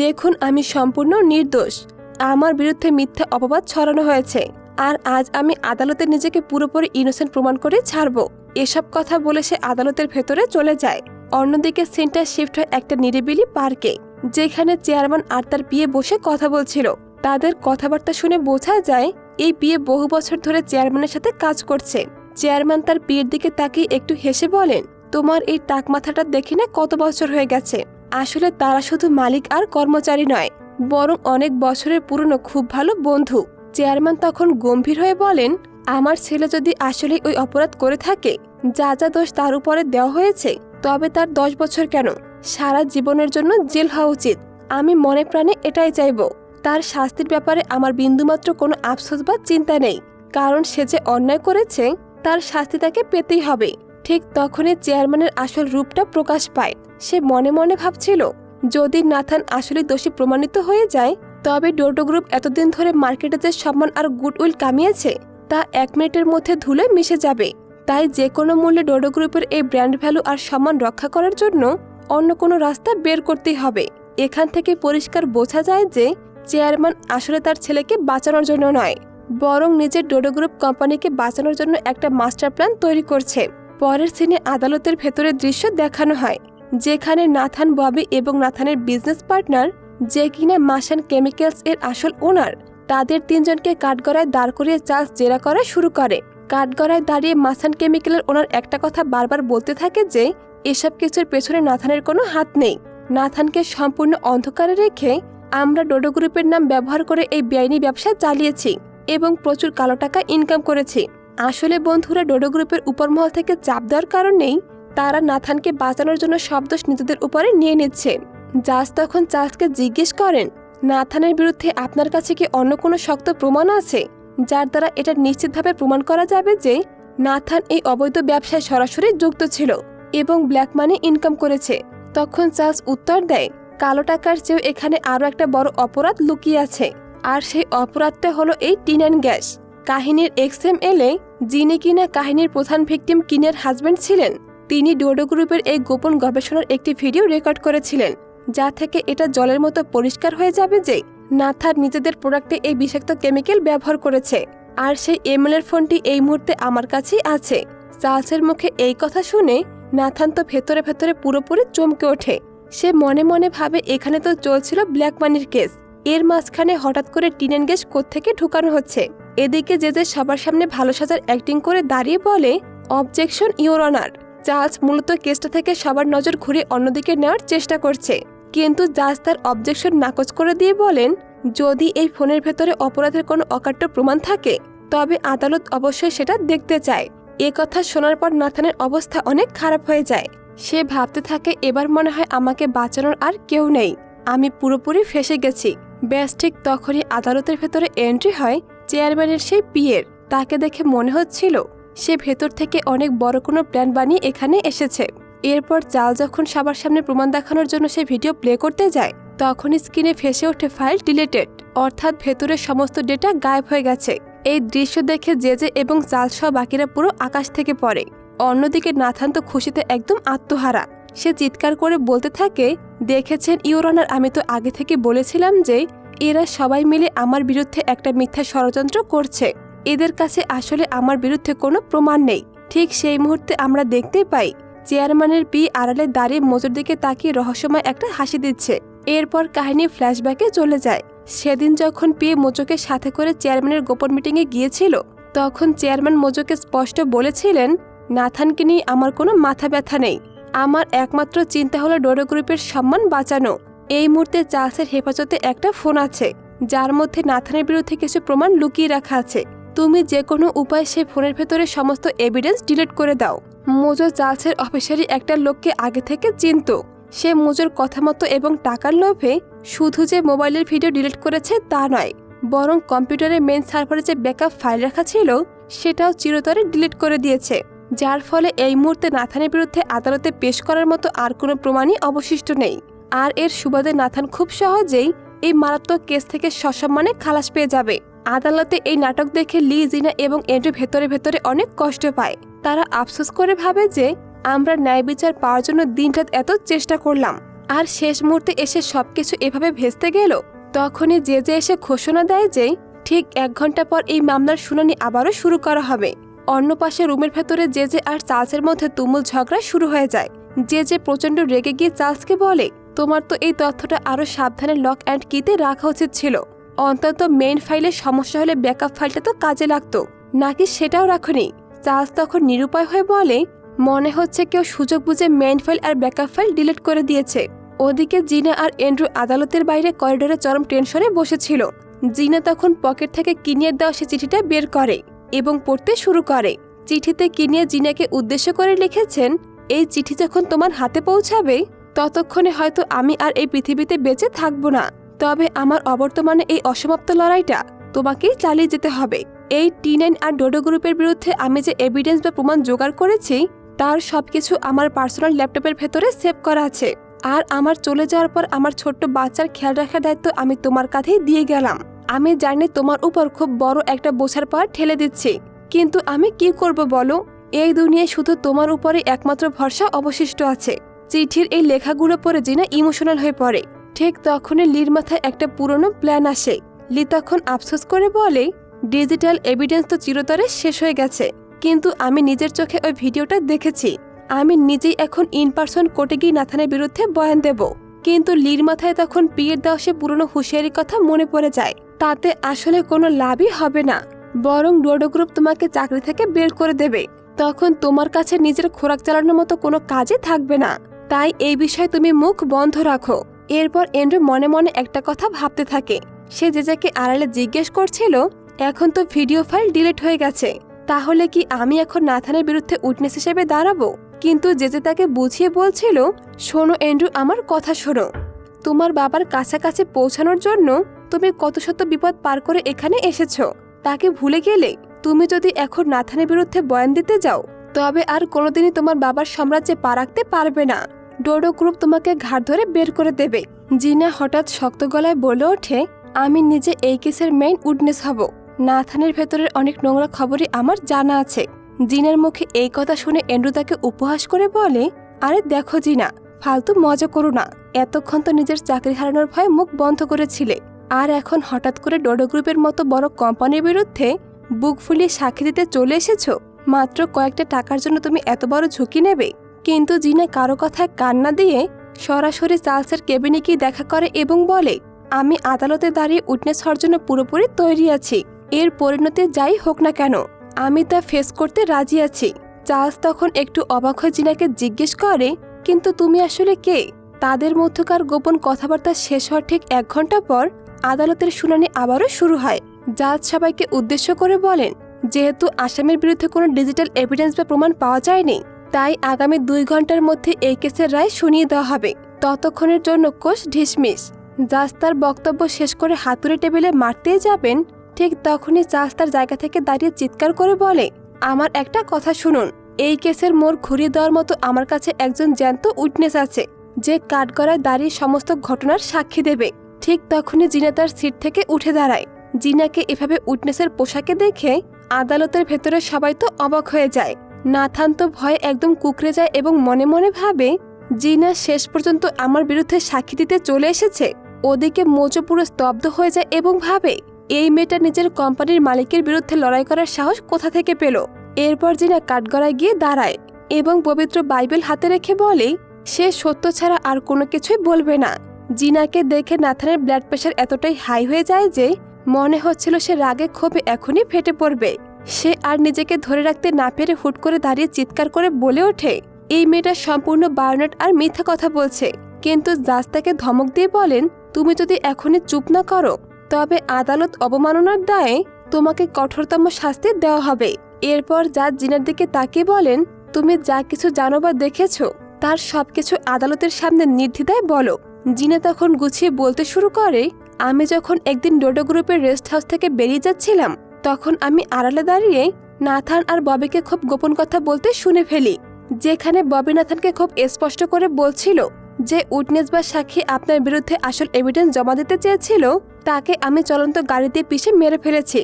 দেখুন, আমি সম্পূর্ণ নির্দোষ। আমার বিরুদ্ধে মিথ্যা অপবাদ ছড়ানো হয়েছে, আর আজ আমি আদালতে নিজেকে পুরোপুরি ইনোসেন্ট প্রমাণ করে ছাড়ব। এসব কথা বলে সে আদালতের ভেতরে চলে যায়। অন্যদিকে সিনটা শিফট হয় একটা নিরিবিলি পার্কে, যেখানে চেয়ারম্যান আর তার বিয়ে বসে কথা বলছিল। তাদের কথাবার্তা শুনে বোঝা যায় এই বিয়ে বহু বছর ধরে চেয়ারম্যানের সাথে কাজ করছে। চেয়ারম্যান তার বিয়ের দিকে তাকিয়ে একটু হেসে বলেন, তোমার এই টাক মাথাটা দেখি না কত বছর হয়ে গেছে। আসলে তারা শুধু মালিক আর কর্মচারী নয়, বরং অনেক বছরের পুরনো খুব ভালো বন্ধু। চেয়ারম্যান তখন গম্ভীর হয়ে বলেন, আমার ছেলে যদি আসলে ওই অপরাধ করে থাকে, যা যা দোষ তার উপরে দেওয়া হয়েছে, তবে তার 10 বছর কেন, সারা জীবনের জন্য জেল হওয়া উচিত। আমি মনে প্রাণে এটাই চাইব। তার শাস্তির ব্যাপারে আমার বিন্দুমাত্র কোনো আফসোস বা চিন্তা নেই, কারণ সে যে অন্যায় করেছে তার শাস্তি তাকে পেতেই হবে। ঠিক তখনই চেয়ারম্যানের আসল রূপটা প্রকাশ পায়। সে মনে মনে ভাবছিল, যদি নাথান আসলে দোষী প্রমাণিত হয়ে যায়, তবে ডোডো গ্রুপ এতদিন ধরে মার্কেটে যে সম্মান আর গুডউইল কামিয়েছে তা 1 মিনিটের মধ্যে ধুলে মিশে যাবে। তাই যে কোনো মূল্যে ডোডো গ্রুপের এই ব্র্যান্ড ভ্যালু আর সম্মান রক্ষা করার জন্য অন্য কোনো রাস্তা বের করতেই হবে। এখান থেকে পরিষ্কার বোঝা যায় যে চেয়ারম্যান আসলে তার ছেলেকে বাঁচানোর জন্য নয়, বরং নিজের ডোডো গ্রুপ কোম্পানিকে বাঁচানোর জন্য একটা মাস্টার প্ল্যান তৈরি করছে। পরের সিনে আদালতের ভেতরের দৃশ্য দেখানো হয়, যেখানে নাথান, ববি এবং নাথানের বিজনেস পার্টনার, যে কিনা মাসান কেমিক্যালস এর আসল ওনার, তাদের 3 জনকে কাঠগড়ায় দাঁড় করিয়ে চার্লস জেরা করা শুরু করে। কাঠগড়ায় দাঁড়িয়ে মাসান কেমিক্যালের ওনার একটা কথা বারবার বলতে থাকে যে এসব কিছুর পেছনে নাথানের কোনো হাত নেই। নাথানকে সম্পূর্ণ অন্ধকারে রেখে আমরা ডোডো গ্রুপের নাম ব্যবহার করে এই বেআইনি ব্যবসা চালিয়েছি এবং প্রচুর কালো টাকা ইনকাম করেছি। আসলে বন্ধুরা, ডোডো গ্রুপের উপরমহল থেকে চাপ দেওয়ার কারণেই তারা নাথানকে বাঁচানোর জন্য সব দোষ নিজেদের উপরে নিয়ে নিচ্ছে। জাজ তখন চার্লসকে জিজ্ঞেস করেন, নাথানের বিরুদ্ধে আপনার কাছে কি অন্য কোনো শক্ত প্রমাণ আছে, যার দ্বারা এটা নিশ্চিতভাবে প্রমাণ করা যাবে যে নাথান এই অবৈধ ব্যবসায় সরাসরি যুক্ত ছিল এবং ব্ল্যাক মানি ইনকাম করেছে? তখন চার্লস উত্তর দেয়, কালো টাকার চেয়েও এখানে আরও একটা বড় অপরাধ লুকিয়ে আছে, আর সেই অপরাধটা হলো এই টিন গ্যাস। কাহিনীর XML এ যিনি কিনা কাহিনীর প্রধান ভিকটিম কিনের হাজব্যান্ড ছিলেন, তিনি ডোডো গ্রুপের এই গোপন গবেষণার একটি ভিডিও রেকর্ড করেছিলেন, যা থেকে এটা জলের মতো পরিষ্কার হয়ে যাবে যে নাথান নিজেদের প্রোডাক্টে এই বিষাক্ত কেমিক্যাল ব্যবহার করেছে। আর সেই এমএলের ফোনটি এই মুহূর্তে আমার কাছেই আছে। চার্লসের মুখে এই কথা শুনে নাথান তো ভেতরে ভেতরে পুরোপুরি চমকে ওঠে। সে মনে মনে ভাবে, এখানে তো চলছিল ব্ল্যাক মানির কেস, এর মাঝখানে হঠাৎ করে টিন গ্যাস কোত্থেকে ঢুকানো হচ্ছে। এদিকে যে সবার সামনে ভালো সাজার অ্যাক্টিং করে দাঁড়িয়ে বলে, অবজেকশন ইওর অনার। জাজ মূলত কেসটা থেকে সবার নজর ঘুরে অন্যদিকে নেওয়ার চেষ্টা করছে, কিন্তু জাজ তার অবজেকশন নাকচ করে দিয়ে বলেন, যদি এই ফোনের ভেতরে অপরাধের কোনো অকাট্য প্রমাণ থাকে, তবে আদালত অবশ্যই সেটা দেখতে চায়। এ কথা শোনার পর নাথানের অবস্থা অনেক খারাপ হয়ে যায়। সে ভাবতে থাকে, এবার মনে হয় আমাকে বাঁচানোর আর কেউ নেই, আমি পুরোপুরি ফেঁসে গেছি। ব্যাস ঠিক তখনই আদালতের ভেতরে এন্ট্রি হয় চেয়ারম্যানের সেই পিয়ের। তাকে দেখে মনে হচ্ছিল সে ভেতর থেকে অনেক বড় কোনো প্ল্যান বানিয়ে এখানে এসেছে। এরপর চার্লস যখন সবার সামনে প্রমাণ দেখানোর জন্য সে ভিডিও প্লে করতে যায়, তখনই স্ক্রিনে ভেসে ওঠে ফাইল ডিলিটেড, অর্থাৎ ভেতরের সমস্ত ডেটা গায়েব হয়ে গেছে। এই দৃশ্য দেখে জেজে এবং চার্লস সহ বাকিরা পুরো আকাশ থেকে পড়ে। অন্যদিকে নাথান তো খুশিতে একদম আত্মহারা। সে চিৎকার করে বলতে থাকে, দেখেছেন ইওর অনার, আমি তো আগে থেকে বলেছিলাম যে এরা সবাই মিলে আমার বিরুদ্ধে একটা মিথ্যা ষড়যন্ত্র করছে। এদের কাছে আসলে আমার বিরুদ্ধে কোনো প্রমাণ নেই। ঠিক সেই মুহূর্তে আমরা দেখতে পাই চেয়ারম্যানের পি আড়ালে দাঁড়িয়ে মোজোর দিকে তাকিয়ে রহস্যময় একটা হাসি দিচ্ছে। এরপর কাহিনী ফ্ল্যাশব্যাকে চলে যায়। সেদিন যখন পি মোজোকে সাথে করে চেয়ারম্যানের গোপন মিটিংয়ে গিয়েছিল, তখন চেয়ারম্যান মোজোকে স্পষ্ট বলেছিলেন, নাথানকে নিয়ে আমার কোনো মাথা ব্যথা নেই। আমার একমাত্র চিন্তা হলো ডোডো গ্রুপের সম্মান বাঁচানো। এই মুহূর্তে চার্লসের হেফাজতে একটা ফোন আছে, যার মধ্যে নাথানের বিরুদ্ধে কিছু প্রমাণ লুকিয়ে রাখা আছে। তুমি যে কোনো উপায়ে সেই ফোনের ভেতরে সমস্ত এভিডেন্স ডিলিট করে দাও। মোজো চার্লসের অফিসারই একটা লোককে আগে থেকে চিনত। সে মোজোর কথা মতো এবং টাকার লোভে শুধু যে মোবাইলের ভিডিও ডিলিট করেছে তা নয়, বরং কম্পিউটারের মেইন সার্ভারে যে ব্যাকআপ ফাইল রাখা ছিল সেটাও চিরতরে ডিলিট করে দিয়েছে, যার ফলে এই মুহূর্তে নাথানের বিরুদ্ধে আদালতে পেশ করার মতো আর কোনো প্রমাণই অবশিষ্ট নেই। আর এর সুবাদে নাথান খুব সহজেই এই মারাত্মক কেস থেকে সসম্মানে খালাস পেয়ে যাবে। আদালতে এই নাটক দেখে লি, জিনা এবং এন্ড্রু ভেতরে ভেতরে অনেক কষ্ট পায়। তারা আফসোস করে ভাবে যে আমরা ন্যায় বিচার পাওয়ার জন্য দিনরাত এত চেষ্টা করলাম, আর শেষ মুহূর্তে এসে সবকিছু এভাবে ভেস্তে গেল। তখনই যে এসে ঘোষণা দেয় যে ঠিক 1 ঘন্টা পর এই মামলার শুনানি আবারও শুরু করা হবে। অন্য পাশে রুমের ভেতরে যে আর চার্লসের মধ্যে তুমুল ঝগড়া শুরু হয়ে যায়। যে প্রচন্ড রেগে গিয়ে চার্লসকে বলে, তোমার তো এই তথ্যটা আরো সাবধানে লক অ্যান্ড কিতে রাখা উচিত ছিল। অন্তত মেইন ফাইলের সমস্যা হলে ব্যাকআপ ফাইলটা তো কাজে লাগতো, নাকি সেটাও রাখনি। চার্লস তখন নিরুপায় হয়ে বলে, মনে হচ্ছে কেউ সুযোগ বুঝে মেইন ফাইল আর ব্যাকআপ ফাইল ডিলিট করে দিয়েছে। ওদিকে জিনা আর এন্ড্রু আদালতের বাইরে করিডোরে চরম টেনশনে বসেছিল। জিনা তখন পকেট থেকে কিনিয়ে দেওয়া সে চিঠিটা বের করে এবং পড়তে শুরু করে। চিঠিতে কিনিয়ে জিনাকে উদ্দেশ্য করে লিখেছেন, এই চিঠি যখন তোমার হাতে পৌঁছাবে ততক্ষণে হয়তো আমি আর এই পৃথিবীতে বেঁচে থাকবো না। তবে আমার অবর্তমানে এই অসমাপ্ত লড়াইটা তোমাকেই চালিয়ে যেতে হবে। এই T9 আর ডোডো গ্রুপের বিরুদ্ধে আমি যে এভিডেন্স বা প্রমাণ জোগাড় করেছি তার সবকিছু আমার পার্সোনাল ল্যাপটপের ভেতরে সেভ করা আছে। আর আমার চলে যাওয়ার পর আমার ছোট্ট বাচ্চার খেয়াল রাখার দায়িত্ব আমি তোমার কাঁধেই দিয়ে গেলাম। আমি জানি তোমার উপর খুব বড় একটা বোঝার পাহাড় ঠেলে দিচ্ছি, কিন্তু আমি কি করব বলো? এই দুনিয়ায় শুধু তোমার উপরে একমাত্র ভরসা অবশিষ্ট আছে। চিঠির এই লেখাগুলো পড়ে জিনা ইমোশনাল হয়ে পড়ে। ঠিক তখনই লির মাথায় একটা পুরনো প্ল্যান আসে। লি তখন আফসোস করে বলে, ডিজিটাল এভিডেন্স তো চিরতরে শেষ হয়ে গেছে, কিন্তু আমি নিজের চোখে ওই ভিডিওটা দেখেছি। আমি নিজেই এখন ইন পার্সন কোর্টে গিয়ে নাথানের বিরুদ্ধে বয়ান দেব। কিন্তু লির মাথায় তখন পিয়ের দেওয়া সে পুরনো হুঁশিয়ারির কথা মনে পড়ে যায়। তাতে আসলে কোনো লাভই হবে না, বরং ডোডো গ্রুপ তোমাকে চাকরি থেকে বের করে দেবে। তখন তোমার কাছে নিজের খোরাক চালানোর মতো কোনো কাজই থাকবে না। তাই এই বিষয়ে তুমি মুখ বন্ধ রাখো। এরপর এন্ড্রু মনে মনে একটা কথা ভাবতে থাকে। সে যাকে আড়ালে জিজ্ঞেস করছিল, এখন তো ভিডিও ফাইল ডিলিট হয়ে গেছে, তাহলে কি আমি এখন নাথানের বিরুদ্ধে উইটনেস হিসেবে দাঁড়াবো? কিন্তু যে তাকে বুঝিয়ে বলছিল, শোনো এন্ড্রু, আমার কথা শোনো। তোমার বাবার কাছাকাছি পৌঁছানোর জন্য তুমি কত শত বিপদ পার করে এখানে এসেছো, তাকে ভুলে গেলে? তুমি যদি এখন নাথানের বিরুদ্ধে বয়ান দিতে যাও তবে আর কোনোদিনই তোমার বাবার সাম্রাজ্যে পা রাখতে পারবে না। ডোডো গ্রুপ তোমাকে ঘাড় ধরে বের করে দেবে। জিনা হঠাৎ শক্ত গলায় বলে ওঠে, আমি নিজে এই কেসের মেইন উইটনেস হব। নাথানের ভেতরের অনেক নোংরা খবরই আমার জানা আছে। জিনার মুখে এই কথা শুনে এন্ড্রু তাকে উপহাস করে বলে, আরে দেখো জিনা, ফালতু মজা করো না। এতক্ষণ তো নিজের চাকরি হারানোর ভয়ে মুখ বন্ধ করেছিলে, আর এখন হঠাৎ করে ডোডো গ্রুপের মতো বড় কোম্পানির বিরুদ্ধে বুক ফুলিয়ে সাক্ষী দিতে চলে এসেছো। মাত্র কয়েকটা টাকার জন্য তুমি এত বড় ঝুঁকি নেবে? কিন্তু জিনা কারো কথায় কান না দিয়ে সরাসরি চার্লসের কেবিনে গিয়ে দেখা করে এবং বলে, আমি আদালতে দাঁড়িয়ে উইটনেস হওয়ার জন্য পুরোপুরি তৈরি আছি। এর পরিণতি যাই হোক না কেন আমি তা ফেস করতে রাজি আছি। চার্লস তখন একটু অবাক হয়ে জিনাকে জিজ্ঞেস করে, কিন্তু তুমি আসলে কে? তাদের মধ্যকার গোপন কথাবার্তা শেষ হওয়ার ঠিক 1 ঘন্টা পর আদালতের শুনানি আবারও শুরু হয়। জাজ সবাইকে উদ্দেশ্য করে বলেন, যেহেতু আসামির বিরুদ্ধে কোনো ডিজিটাল এভিডেন্স বা প্রমাণ পাওয়া যায়নি, তাই আগামী 2 ঘন্টার মধ্যে এই কেসের রায় শুনিয়ে দেওয়া হবে। ততক্ষণের জন্য কোষ ঢিসমিস। জাজ তার বক্তব্য শেষ করে হাতুড়ি টেবিলে মারতেই যাবেন, ঠিক তখনই জাজ তার জায়গা থেকে দাঁড়িয়ে চিৎকার করে বলে, আমার একটা কথা শুনুন। এই কেসের মোড় ঘুরিয়ে দেওয়ার মতো আমার কাছে একজন জ্যান্ত উইটনেস আছে, যে কাঠগড়ায় দাঁড়িয়ে সমস্ত ঘটনার সাক্ষী দেবে। ঠিক তখনই জিনা তার সিট থেকে উঠে দাঁড়ায়। জিনাকে এভাবে উইটনেসের পোশাকে দেখে আদালতের ভেতরে সবাই তো অবাক হয়ে যায়। নাথান তো ভয়ে একদম কুকড়ে যায় এবং মনে মনে ভাবে, জিনা শেষ পর্যন্ত আমার বিরুদ্ধে সাক্ষী দিতে চলে এসেছে। ওদিকে মোজো পুরো স্তব্ধ হয়ে যায় এবং ভাবে, এই মেয়েটা নিজের কোম্পানির মালিকের বিরুদ্ধে লড়াই করার সাহস কোথা থেকে পেল। এরপর জিনা কাঠগড়ায় গিয়ে দাঁড়ায় এবং পবিত্র বাইবেল হাতে রেখে বলে সে সত্য ছাড়া আর কোনো কিছুই বলবে না। জিনাকে দেখে নাথানের ব্লাড প্রেশার এতটাই হাই হয়ে যায় যে মনে হচ্ছিল সে রাগে ক্ষোভে এখনই ফেটে পড়বে। সে আর নিজেকে ধরে রাখতে না পেরে হুট করে দাঁড়িয়ে চিৎকার করে বলে ওঠে এই মেয়েটা সম্পূর্ণ বায়োনেট আর মিথ্যা কথা বলছে। কিন্তু জাজ তাকে ধমক দিয়ে বলেন তুমি যদি এখনই চুপ না করো তবে আদালত অবমাননার দায়ে তোমাকে কঠোরতম শাস্তি দেওয়া হবে। এরপর জাজ জিনার দিকে তাকিয়ে বলেন তুমি যা কিছু জানো বা দেখেছো তার সবকিছু আদালতের সামনে নির্দ্বিধায় বলো। জিনা তখন গুছিয়ে বলতে শুরু করে আমি যখন একদিন ডোডো গ্রুপের রেস্ট হাউস থেকে বেরিয়ে যাচ্ছিলাম তখন আমি আড়ালে দাঁড়িয়ে নাথান আর ববিকে খুব গোপন কথা বলতে শুনে ফেলি, যেখানে ববি নাথানকে খুব স্পষ্ট করে বলছিল যে উইটনেস বা সাক্ষী আপনার বিরুদ্ধে আসল এভিডেন্স জমা দিতে চেয়েছিল তাকে আমি চলন্ত গাড়িতে পিষে মেরে ফেলেছি।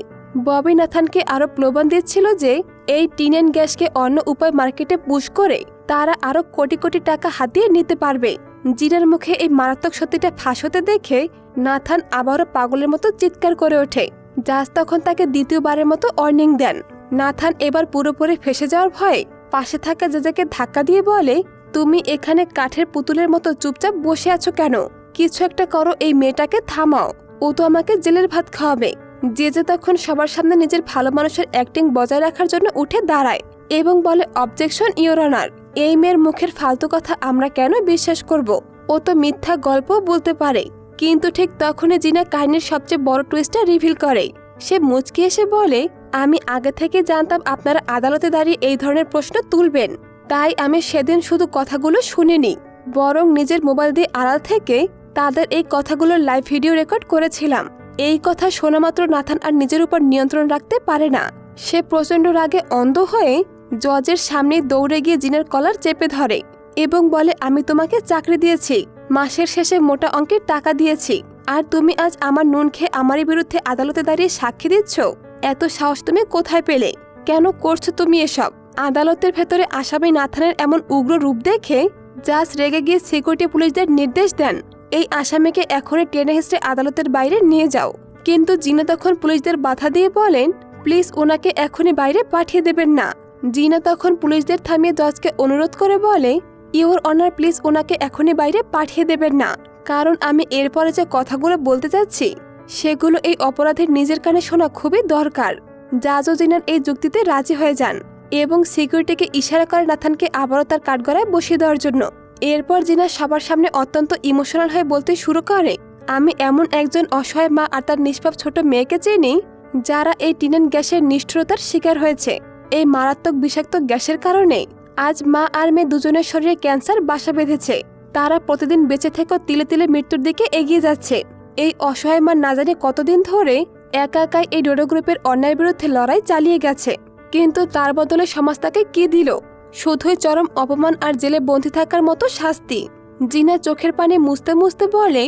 ববি নাথানকে আরো প্রলোভন দিচ্ছিল যে এই টিনেন গ্যাসকে অন্য উপায় মার্কেটে পুশ করে তারা আরো কোটি কোটি টাকা হাতিয়ে নিতে পারবে। জিনার মুখে এই মারাত্মক সত্যিটা ফাঁস হতে দেখে নাথান আবারও পাগলের মতো চিৎকার করে ওঠে। জাজ তখন তাকে দ্বিতীয়বারের মতো ওয়ার্নিং দেন। নাথান এবার পুরোপুরি ফেসে যাওয়ার ভয়ে পাশে থাকা জাজাকে ধাক্কা দিয়ে বলে তুমি এখানে কাঠের পুতুলের মতো চুপচাপ বসে আছো কেন? কিছু একটা করো, এই মেয়েটাকে থামাও, ও তো আমাকে জেলের ভাত খাওয়াবে। যে তখন সবার সামনে নিজের ভালো মানুষের অ্যাক্টিং বজায় রাখার জন্য উঠে দাঁড়ায় এবং বলে অবজেকশন ইওর অনার, এই মেয়ের মুখের ফালতু কথা আমরা কেন বিশ্বাস করব? ও তো মিথ্যা গল্প বলতে পারে। কিন্তু ঠিক তখনই জিনা কাহিনীর সবচেয়ে বড় টুইস্টটা রিভিল করে। সে মুচকি এসে বলে আমি আগে থেকে জানতাম আপনারা আদালতে দাঁড়িয়ে এই ধরনের প্রশ্ন তুলবেন, তাই আমি সেদিন শুধু কথাগুলো শুনিনি বরং নিজের মোবাইল দিয়ে আড়াল থেকে তাদের এই কথাগুলোর লাইভ ভিডিও রেকর্ড করেছিলাম। এই কথা শোনা মাত্র নাথান আর নিজের উপর নিয়ন্ত্রণ রাখতে পারে না। সে প্রচণ্ড রাগে অন্ধ হয়ে জজের সামনে দৌড়ে গিয়ে জিনার কলার চেপে ধরে এবং বলে আমি তোমাকে চাকরি দিয়েছি, মাসের শেষে মোটা অঙ্কের টাকা দিয়েছি, আর তুমি আজ আমার নুন খেয়ে আমারই বিরুদ্ধে আদালতে দাঁড়িয়ে সাক্ষী দিচ্ছ? এত সাহস তুমি কোথায় পেলে? কেন করছো তুমি এসব? আদালতের ভেতরে আসামি নাথানের এমন উগ্র রূপ দেখে জাজ রেগে গিয়ে সিকিউরিটি পুলিশদের নির্দেশ দেন এই আসামিকে এখনই টেনে হেঁচড়ে আদালতের বাইরে নিয়ে যাও। কিন্তু জিনা তখন পুলিশদের বাধা দিয়ে বলেন প্লিজ ওনাকে এখনই বাইরে পাঠিয়ে দেবেন না। জিনা তখন পুলিশদের থামিয়ে জজকে অনুরোধ করে বলে ইওর অনার প্লিজ ওনাকে এখনই বাইরে পাঠিয়ে দেবেন না, কারণ আমি এরপরে যে কথাগুলো বলতে যাচ্ছি সেগুলো এই অপরাধীর নিজের কানে শোনা খুবই দরকার। জাজও জিনার এই যুক্তিতে রাজি হয়ে যান এবং সিকিউরিটিকে ইশারা করে নাথানকে আবারও তার কাঠগড়ায় বসিয়ে দেওয়ার জন্য। এরপর জিনা সবার সামনে অত্যন্ত ইমোশনাল হয়ে বলতে শুরু করে আমি এমন একজন অসহায় মা আর তার নিষ্পাপ ছোট মেয়েকে চিনি যারা এই টিনেন গ্যাসের নিষ্ঠুরতার শিকার হয়েছে। এই মারাত্মক বিষাক্ত গ্যাসের কারণে আজ মা আর মেয়ে দুজনের শরীরে ক্যান্সার বাসা বেঁধেছে। তারা প্রতিদিন বেঁচে থেকেও তিলে তিলে মৃত্যুর দিকে এগিয়ে যাচ্ছে। এই অসহায় মা না জানি কতদিন ধরে একা একাই এই ডোডো গ্রুপের অন্যায়ের বিরুদ্ধে লড়াই চালিয়ে গেছে, কিন্তু তার বদলে সমাজ তাকে কি দিল? শুধুই চরম অপমান আর জেলে বন্দী থাকার মতো শাস্তি। জিনা চোখের পানি মুছতে মুছতে বলে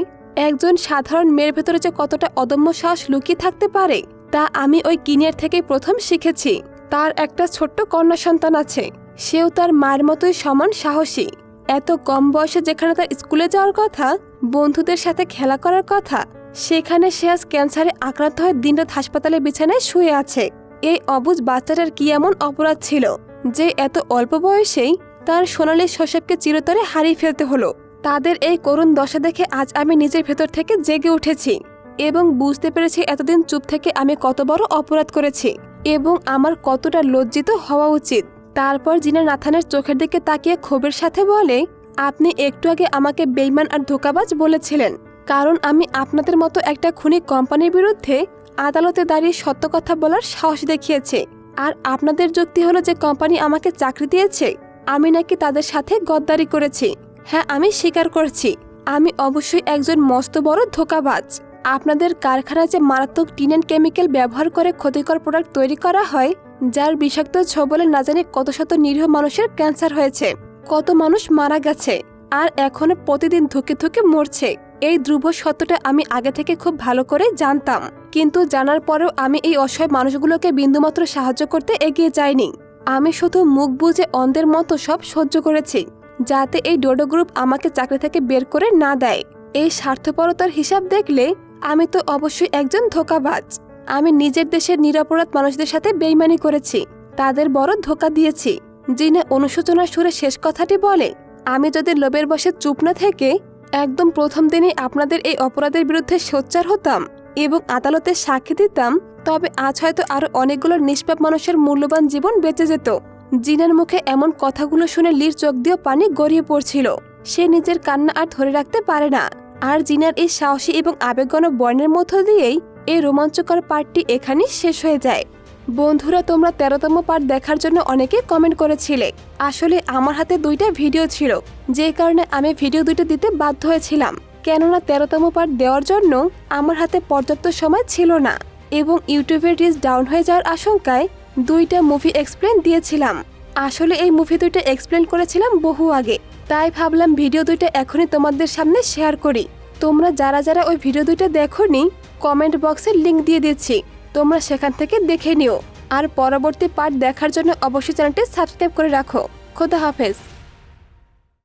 একজন সাধারণ মেয়ের ভেতরে যে কতটা অদম্য সাহস লুকিয়ে থাকতে পারে তা আমি ওই কিনিয়ার থেকেই প্রথম শিখেছি। তার একটা ছোট্ট কন্যা সন্তান আছে, সেও তার মায়ের মতোই সমান সাহসী। এত কম বয়সে যেখানে তার স্কুলে যাওয়ার কথা, বন্ধুদের সাথে খেলা করার কথা, সেখানে সে আজ ক্যান্সারে আক্রান্ত হয়ে দিনরাত হাসপাতালে বিছানায় শুয়ে আছে। এই অবুঝ বাচ্চাটার কি এমন অপরাধ ছিল যে এত অল্প বয়সেই তার সোনালী শৈশবকে চিরতরে হারিয়ে ফেলতে হলো? তাদের এই করুণ দশা দেখে আজ আমি নিজের ভেতর থেকে জেগে উঠেছি এবং বুঝতে পেরেছি এতদিন চুপ থেকে আমি কত বড় অপরাধ করেছি এবং আমার কতটা লজ্জিত হওয়া উচিত। তারপর জিনা নাথানের চোখের দিকে তাকিয়ে ক্ষোভের সাথে বলে আপনি একটু আগে আমাকে বেইমান আর ধোঁকাবাজ বলেছিলেন, কারণ আমি আপনাদের মতো একটা খুনি কোম্পানির বিরুদ্ধে আদালতে দাঁড়িয়ে সত্য কথা বলার সাহস দেখিয়েছে। আর আপনাদের যুক্তি হলো যে কোম্পানি আমাকে চাকরি দিয়েছে, আমি নাকি তাদের সাথে গদ্দারি করেছি। হ্যাঁ, আমি স্বীকার করছি, আমি অবশ্যই একজন মস্ত বড় ধোঁকাবাজ। আপনাদের কারখানায় যে মারাত্মক টিনেন কেমিক্যাল ব্যবহার করে ক্ষতিকর প্রোডাক্ট তৈরি করা হয়, যার বিষাক্ত ছোবলে না জানি কত শত নিরীহ মানুষের ক্যান্সার হয়েছে, কত মানুষ মারা গেছে আর এখনো প্রতিদিন ধুকে ধুকে মরছে, এই ধ্রুব সত্যটা আমি আগে থেকে খুব ভালো করে জানতাম। কিন্তু জানার পরেও আমি এই অসহায় মানুষগুলোকে বিন্দুমাত্র সাহায্য করতে এগিয়ে যাইনি। আমি শুধু মুখ বুজে অন্ধের মতো সব সহ্য করেছি যাতে এই ডোডো গ্রুপ আমাকে চাকরি থেকে বের করে না দেয়। এই স্বার্থপরতার হিসাব দেখলে আমি তো অবশ্যই একজন ধোঁকাবাজ। আমি নিজের দেশের নিরপরাধ মানুষদের সাথে বেইমানি করেছি, তাদের বড় ধোঁকা দিয়েছি। জিনা অনুশোচনার সুরে শেষ কথাটি বলে, আমি যদি লোভের বশে চুপ না থেকে একদম প্রথম দিনে আপনাদের এই অপরাধের বিরুদ্ধে সোচ্চার হতাম এবং আদালতে সাক্ষী দিতাম, তবে আজ হয়তো আরো অনেকগুলো নিষ্পাপ মানুষের মূল্যবান জীবন বেঁচে যেত। জিনার মুখে এমন কথাগুলো শুনে লির চোখ দিয়ে পানি গড়িয়ে পড়ছিল। সে নিজের কান্না আর ধরে রাখতে পারে না। আর জিনার এই সাহসী এবং আবেগঘন বর্ণের মধ্য দিয়েই এই রোমাঞ্চকর পার্টটি এখানেই শেষ হয়ে যায়। বন্ধুরা, তোমরা 13তম পার্ট দেখার জন্য অনেকে কমেন্ট করেছিলে। আসলে আমার হাতে 2টা ভিডিও ছিল, যে কারণে আমি ভিডিও 2টা দিতে বাধ্য হয়েছিলাম, কেননা 13তম পার্ট দেওয়ার জন্য আমার হাতে পর্যাপ্ত সময় ছিল না এবং ইউটিউবের রিচ ডাউন হয়ে যাওয়ার আশঙ্কায় 2টা মুভি এক্সপ্লেন দিয়েছিলাম। আসলে এই মুভি 2টা এক্সপ্লেন করেছিলাম বহু আগে, তাই ভাবলাম ভিডিও 2টা এখনই তোমাদের সামনে শেয়ার করি। তোমরা যারা যারা ওই ভিডিও 2টা দেখোনি, কমেন্ট বক্সে লিংক দিয়ে দিচ্ছি, তোমরা সেখান থেকে দেখে নিও। আর পরবর্তী পার্ট দেখার জন্য অবশ্যই চ্যানেলটি সাবস্ক্রাইব করে রাখো। খোদা হাফেজ।